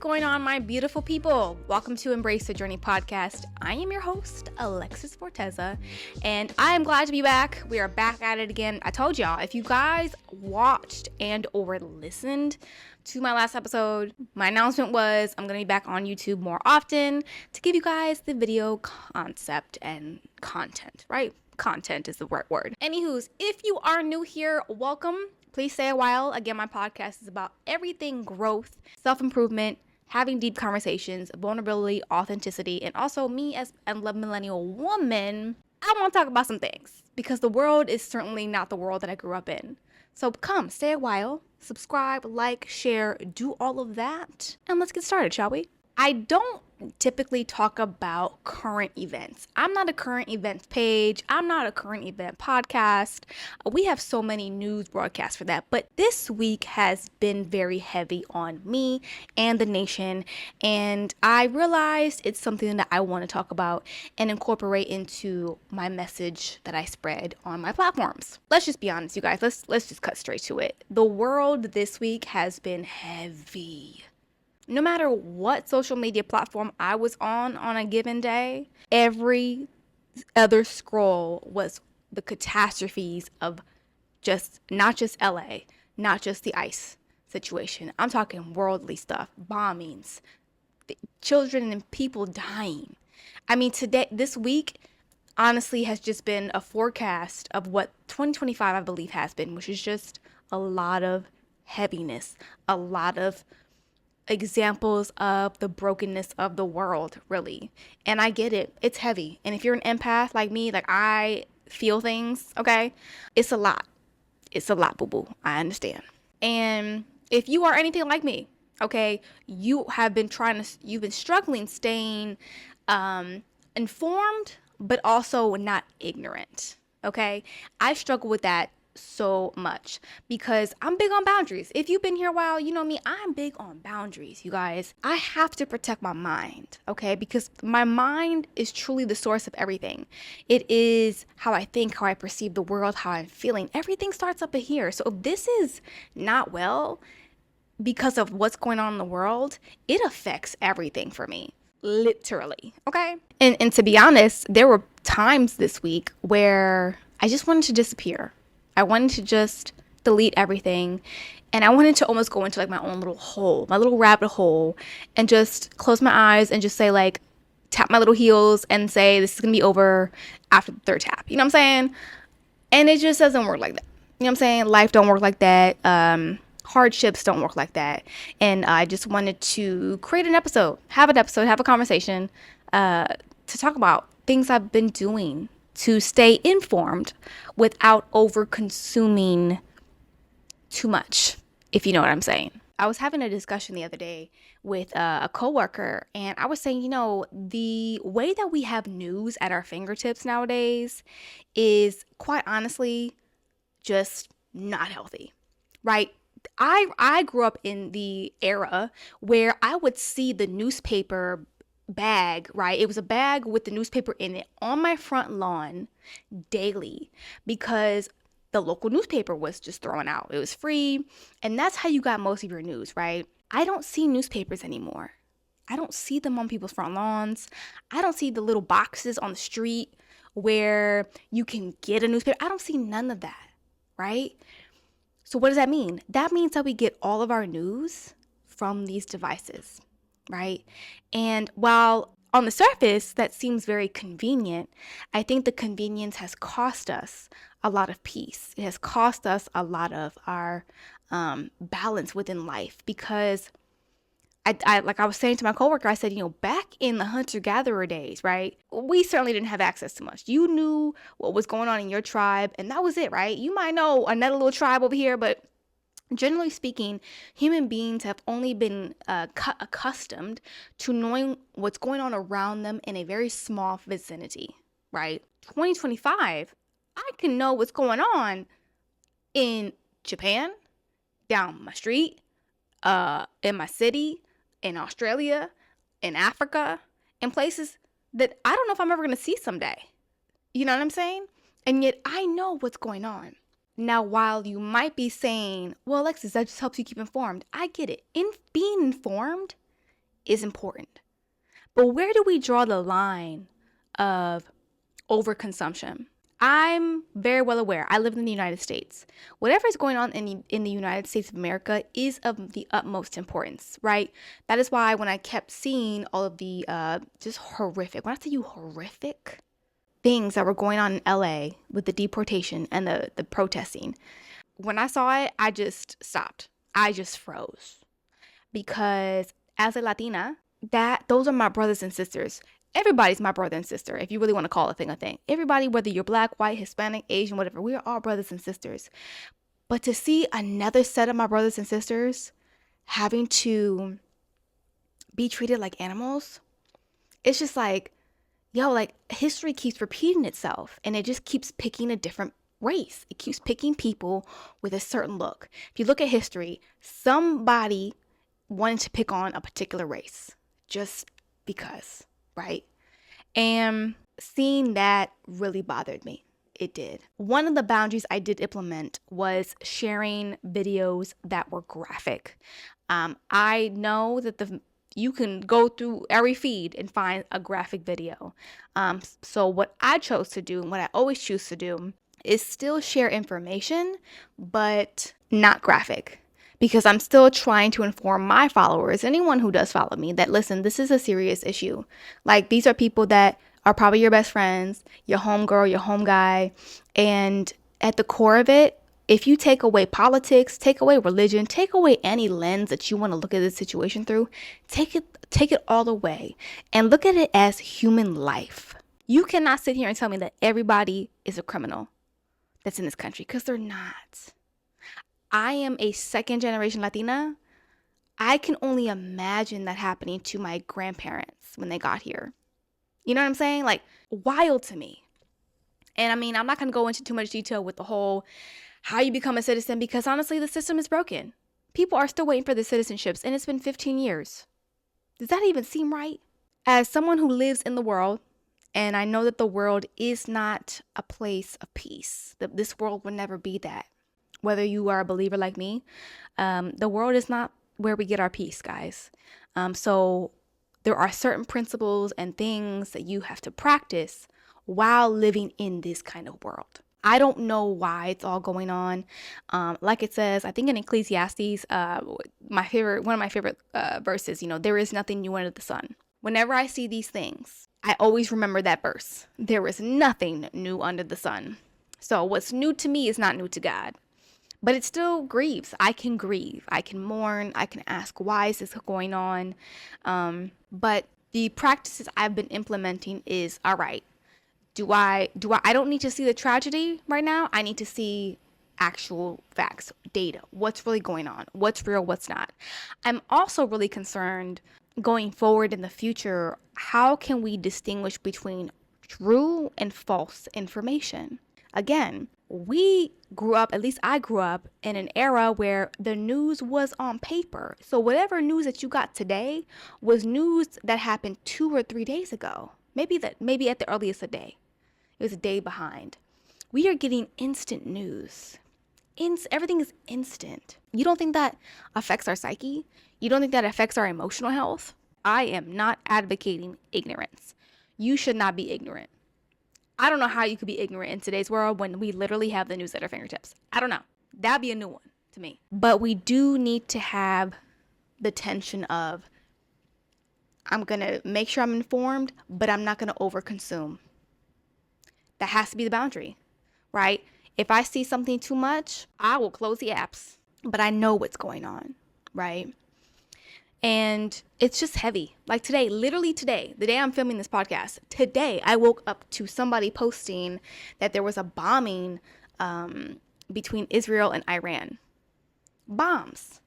going on, my beautiful people? Welcome to Embrace the Journey podcast. I am your host, Alexis Forteza, and I am glad to be back. We are back at it again. I told y'all, if you guys watched and or listened to my last episode, my announcement was I'm going to be back on YouTube more often to give you guys the video concept and content, right? Content is the right word. Anywho's, if you are new here, welcome. Please stay a while. Again, my podcast is about everything growth, self-improvement, having deep conversations, vulnerability, authenticity, and also me as a millennial woman. I want to talk about some things because the world is certainly not the world that I grew up in. So come, stay a while, subscribe, like, share, do all of that, and let's get started, shall we? I don't typically talk about current events. I'm not a current events page. I'm not a current event podcast. We have so many news broadcasts for that. But this week has been very heavy on me and the nation. And I realized it's something that I want to talk about and incorporate into my message that I spread on my platforms. Let's just be honest, you guys. Let's just cut straight to it. The world this week has been heavy. No matter what social media platform I was on a given day, every other scroll was the catastrophes of not just LA, not just the ICE situation. I'm talking worldly stuff, bombings, children and people dying. I mean, this week, honestly, has just been a forecast of what 2025, I believe, has been, which is just a lot of heaviness, a lot of examples of the brokenness of the world, really. And I get it. It's heavy. And if you're an empath like me, like I feel things, okay? It's a lot. It's a lot, boo-boo. I understand. And if you are anything like me, okay, you've been struggling staying informed, but also not ignorant, okay? I struggle with that so much because I'm big on boundaries. If you've been here a while, you know me, I'm big on boundaries, you guys. I have to protect my mind, okay? Because my mind is truly the source of everything. It is how I think, how I perceive the world, how I'm feeling. Everything starts up in here. So if this is not well because of what's going on in the world, it affects everything for me. Literally, okay? And to be honest, there were times this week where I just wanted to disappear. I wanted to just delete everything, and I wanted to almost go into like my own little hole, my little rabbit hole, and just close my eyes and just say like, tap my little heels and say, this is gonna be over after the third tap. You know what I'm saying? And it just doesn't work like that. You know what I'm saying? Life don't work like that. Hardships don't work like that. And I just wanted to create an episode, have a conversation, to talk about things I've been doing to stay informed without over consuming too much, if you know what I'm saying. I was having a discussion the other day with a coworker, and I was saying, the way that we have news at our fingertips nowadays is quite honestly just not healthy, right? I grew up in the era where I would see the newspaper bag, right? It was a bag with the newspaper in it on my front lawn daily because the local newspaper was just thrown out. It was free, and that's how you got most of your news, right? I don't see newspapers anymore. I don't see them on people's front lawns. I don't see the little boxes on the street where you can get a newspaper. I don't see none of that, right? So what does that mean? That means that we get all of our news from these devices, right? And while on the surface that seems very convenient, I think the convenience has cost us a lot of peace. It has cost us a lot of our balance within life because I like I was saying to my coworker, I said, back in the hunter-gatherer days, right? We certainly didn't have access to much. You knew what was going on in your tribe, and that was it, right? You might know another little tribe over here, but generally speaking, human beings have only been accustomed to knowing what's going on around them in a very small vicinity, right? 2025, I can know what's going on in Japan, down my street, in my city, in Australia, in Africa, in places that I don't know if I'm ever going to see someday. You know what I'm saying? And yet I know what's going on. Now, while you might be saying, well, Alexis, that just helps you keep informed. I get it. In being informed is important. But where do we draw the line of overconsumption? I'm very well aware. I live in the United States. Whatever is going on in the United States of America is of the utmost importance, right? That is why when I kept seeing all of the just horrific, when I say you horrific things that were going on in LA with the deportation and the protesting, when I saw it, I just stopped. I just froze. Because as a Latina, those are my brothers and sisters. Everybody's my brother and sister, if you really want to call a thing a thing. Everybody, whether you're black, white, Hispanic, Asian, whatever, we are all brothers and sisters. But to see another set of my brothers and sisters having to be treated like animals, it's just like, yo, like history keeps repeating itself and it just keeps picking a different race. It keeps picking people with a certain look. If you look at history, somebody wanted to pick on a particular race just because, right? And seeing that really bothered me. It did. One of the boundaries I did implement was sharing videos that were graphic. I know that you can go through every feed and find a graphic video. So what I chose to do and what I always choose to do is still share information, but not graphic. Because I'm still trying to inform my followers, anyone who does follow me, that listen, this is a serious issue. Like, these are people that are probably your best friends, your home girl, your home guy. And at the core of it, if you take away politics, take away religion, take away any lens that you want to look at this situation through, take it all away and look at it as human life. You cannot sit here and tell me that everybody is a criminal that's in this country, because they're not. I am a second generation Latina. I can only imagine that happening to my grandparents when they got here. You know what I'm saying? Like, wild to me. And I mean, I'm not going to go into too much detail with the whole how you become a citizen, because honestly, the system is broken. People are still waiting for their citizenships, and it's been 15 years. Does that even seem right? As someone who lives in the world, and I know that the world is not a place of peace, that this world will never be that. Whether you are a believer like me, the world is not where we get our peace, guys. So there are certain principles and things that you have to practice while living in this kind of world. I don't know why it's all going on. Like it says, I think in Ecclesiastes, one of my favorite verses, there is nothing new under the sun. Whenever I see these things, I always remember that verse. There is nothing new under the sun. So what's new to me is not new to God. But it still grieves. I can grieve. I can mourn. I can ask, why is this going on? But the practices I've been implementing is, all right, I don't need to see the tragedy right now. I need to see actual facts, data, what's really going on, what's real, what's not. I'm also really concerned going forward in the future, how can we distinguish between true and false information? Again, we grew up, at least I grew up, in an era where the news was on paper. So whatever news that you got today was news that happened 2 or 3 days ago. Maybe at the earliest a day. It was a day behind. We are getting instant news. Everything is instant. You don't think that affects our psyche? You don't think that affects our emotional health? I am not advocating ignorance. You should not be ignorant. I don't know how you could be ignorant in today's world when we literally have the news at our fingertips. I don't know. That'd be a new one to me. But we do need to have the tension of, I'm going to make sure I'm informed, but I'm not going to overconsume. That has to be the boundary, right? If I see something too much, I will close the apps, but I know what's going on, right? And it's just heavy. Like today, literally today, the day I'm filming this podcast, today I woke up to somebody posting that there was a bombing between Israel and Iran. Bombs.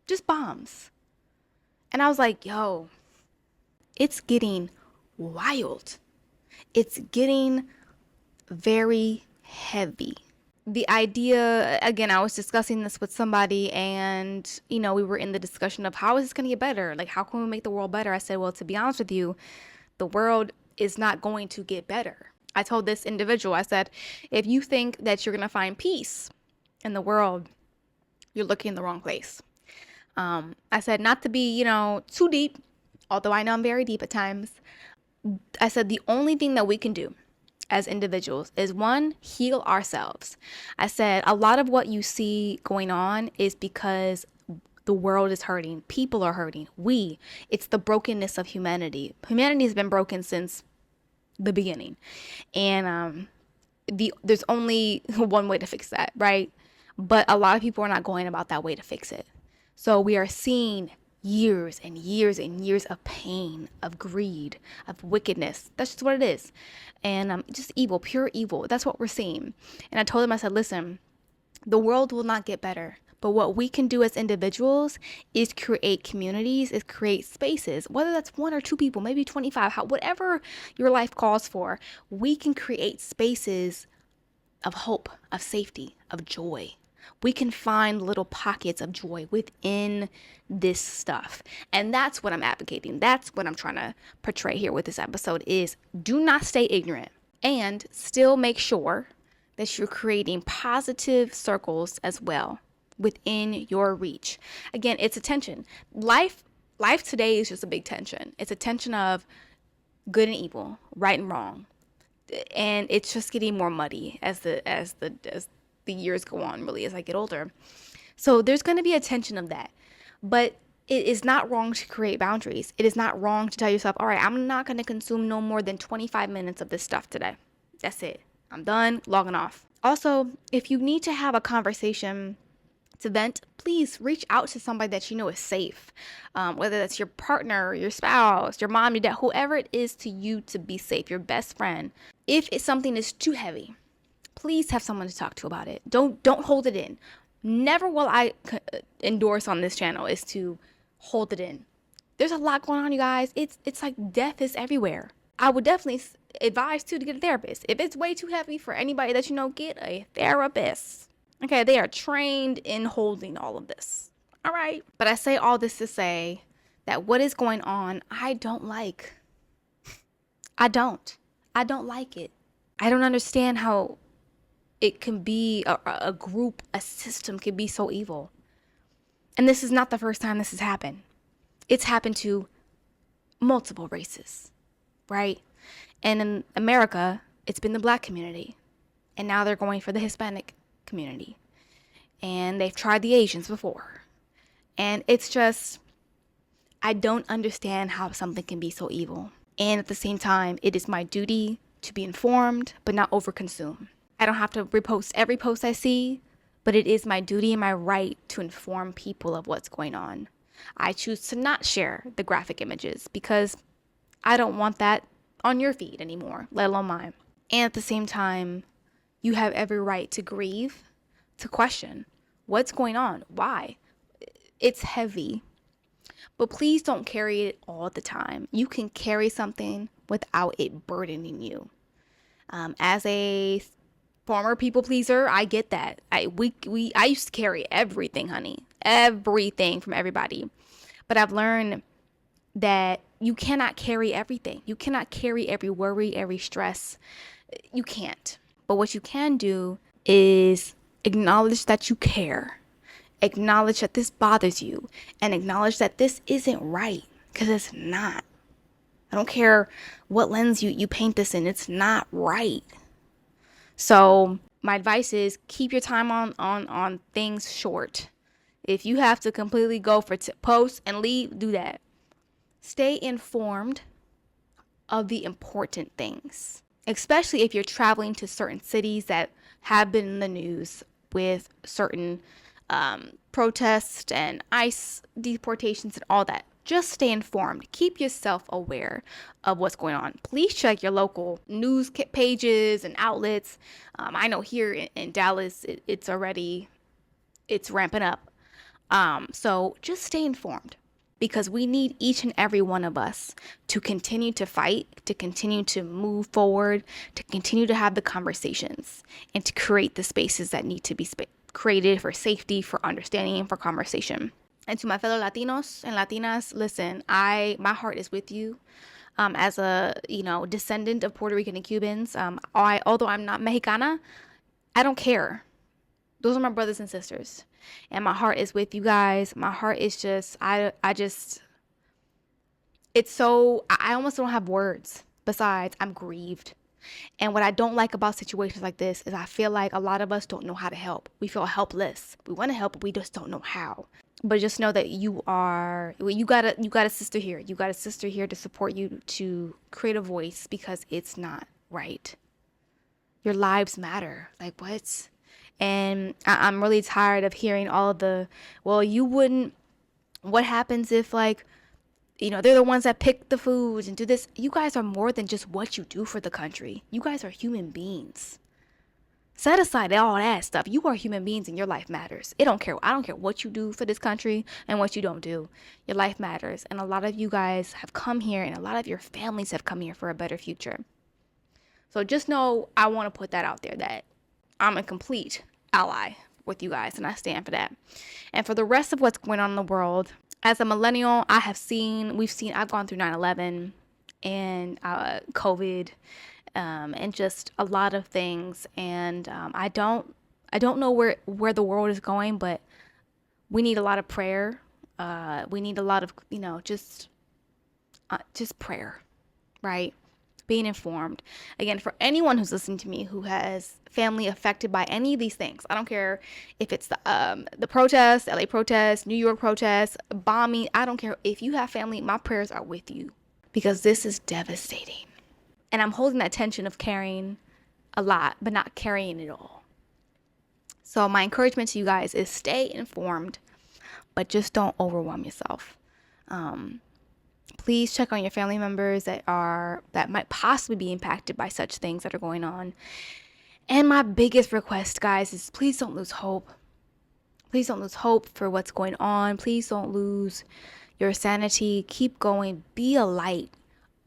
Just bombs. And I was like, yo, it's getting wild. It's getting very heavy. The idea, again, I was discussing this with somebody and, we were in the discussion of how is this going to get better? Like, how can we make the world better? I said, well, to be honest with you, the world is not going to get better. I told this individual, I said, if you think that you're going to find peace in the world, you're looking in the wrong place. I said, not to be, too deep, although I know I'm very deep at times, I said the only thing that we can do as individuals is one, heal ourselves. I said a lot of what you see going on is because the world is hurting. People are hurting. It's the brokenness of humanity. Humanity has been broken since the beginning. And there's only one way to fix that, right? But a lot of people are not going about that way to fix it. So we are seeing years and years and years of pain, of greed, of wickedness. That's just what it is. And just evil, pure evil. That's what we're seeing. And I told him, I said, listen, the world will not get better. But what we can do as individuals is create communities, is create spaces, whether that's one or two people, maybe 25, whatever your life calls for. We can create spaces of hope, of safety, of joy. We can find little pockets of joy within this stuff. And that's what I'm advocating. That's what I'm trying to portray here with this episode is do not stay ignorant and still make sure that you're creating positive circles as well within your reach. Again, it's a tension. Life today is just a big tension. It's a tension of good and evil, right and wrong. And it's just getting more muddy as the years go on, really, as I get older. So there's going to be a tension of that. But it is not wrong to create boundaries. It is not wrong to tell yourself, all right, I'm not going to consume no more than 25 minutes of this stuff today. That's it. I'm done logging off. Also, if you need to have a conversation to vent, please reach out to somebody that you know is safe. Whether that's your partner, your spouse, your mom, your dad, whoever it is to you to be safe, your best friend. If something is too heavy, please have someone to talk to about it. Don't hold it in. Never will I endorse on this channel is to hold it in. There's a lot going on, you guys. It's like death is everywhere. I would definitely advise too to get a therapist. If it's way too heavy for anybody that you know, get a therapist. Okay, they are trained in holding all of this. All right. But I say all this to say that what is going on, I don't like. I don't like it. I don't understand how it can be a group, a system can be so evil. And this is not the first time this has happened. It's happened to multiple races, right? And in America, it's been the Black community. And now they're going for the Hispanic community. And they've tried the Asians before. And it's just, I don't understand how something can be so evil. And at the same time, it is my duty to be informed, but not overconsume. I don't have to repost every post I see, but it is my duty and my right to inform people of what's going on. I choose to not share the graphic images because I don't want that on your feed anymore, let alone mine. And at the same time, you have every right to grieve, to question what's going on, why. It's heavy, but please don't carry it all the time. You can carry something without it burdening you. As a former people pleaser, I get that. I used to carry everything, honey, everything from everybody. But I've learned that you cannot carry everything. You cannot carry every worry, every stress. You can't. But what you can do is acknowledge that you care. Acknowledge that this bothers you. And acknowledge that this isn't right. Because it's not. I don't care what lens you paint this in. It's not right. So my advice is keep your time on things short. If you have to completely go for post and leave, do that. Stay informed of the important things, especially if you're traveling to certain cities that have been in the news with certain protests and ICE deportations and all that. Just stay informed. Keep yourself aware of what's going on. Please check your local news pages and outlets. I know here in Dallas, it's ramping up. So just stay informed because we need each and every one of us to continue to fight, to continue to move forward, to continue to have the conversations and to create the spaces that need to be created for safety, for understanding, and for conversation. And to my fellow Latinos and Latinas, listen, my heart is with you. As a descendant of Puerto Rican and Cubans, although I'm not Mexicana, I don't care. Those are my brothers and sisters, and my heart is with you guys. My heart is just It's so, I almost don't have words. Besides, I'm grieved. And what I don't like about situations like this is I feel like a lot of us don't know how to help. We feel helpless. We want to help, but we just don't know how. But just know that you got a sister here. You got a sister here to support you, to create a voice, because it's not right. Your lives matter. Like, what? And I'm really tired of hearing all of the, well, you wouldn't, what happens if, like, they're the ones that pick the foods and do this. You guys are more than just what you do for the country. You guys are human beings. Set aside all that stuff. You are human beings and your life matters. I don't care what you do for this country and what you don't do. Your life matters. And a lot of you guys have come here, and a lot of your families have come here for a better future. So just know, I want to put that out there, that I'm a complete ally with you guys, and I stand for that. And for the rest of what's going on in the world, as a millennial, I've gone through 9/11 and COVID, and just a lot of things. And I don't know where the world is going, but we need a lot of prayer. We need a lot of, just prayer, right? Being informed. Again, for anyone who's listening to me who has family affected by any of these things, I don't care if it's the protests, LA protests, New York protests, bombing. I don't care. If you have family, my prayers are with you, because this is devastating. And I'm holding that tension of caring a lot, but not carrying it all. So my encouragement to you guys is stay informed, but just don't overwhelm yourself. Please check on your family members that might possibly be impacted by such things that are going on. And my biggest request, guys, is please don't lose hope. Please don't lose hope for what's going on. Please don't lose your sanity. Keep going. Be a light.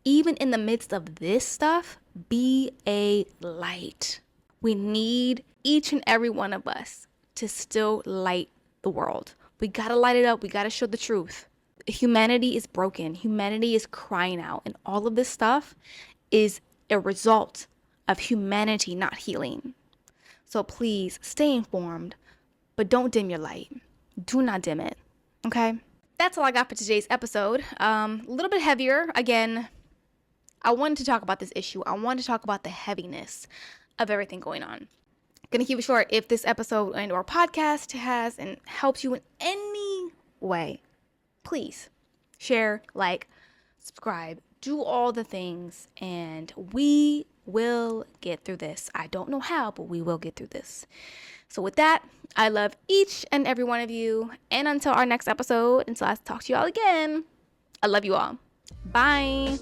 Even in the midst of this stuff, be a light. We need each and every one of us to still light the world. We gotta light it up. We gotta show the truth. Humanity is broken. Humanity is crying out. And all of this stuff is a result of humanity not healing. So please stay informed, but don't dim your light. Do not dim it. Okay? That's all I got for today's episode. A little bit heavier. Again, I wanted to talk about this issue. I wanted to talk about the heaviness of everything going on. Gonna keep it short. If this episode and or podcast has and helps you in any way, please share, like, subscribe, do all the things, and we will get through this. I don't know how, but we will get through this. So with that, I love each and every one of you. And until our next episode, until I talk to you all again, I love you all. Bye.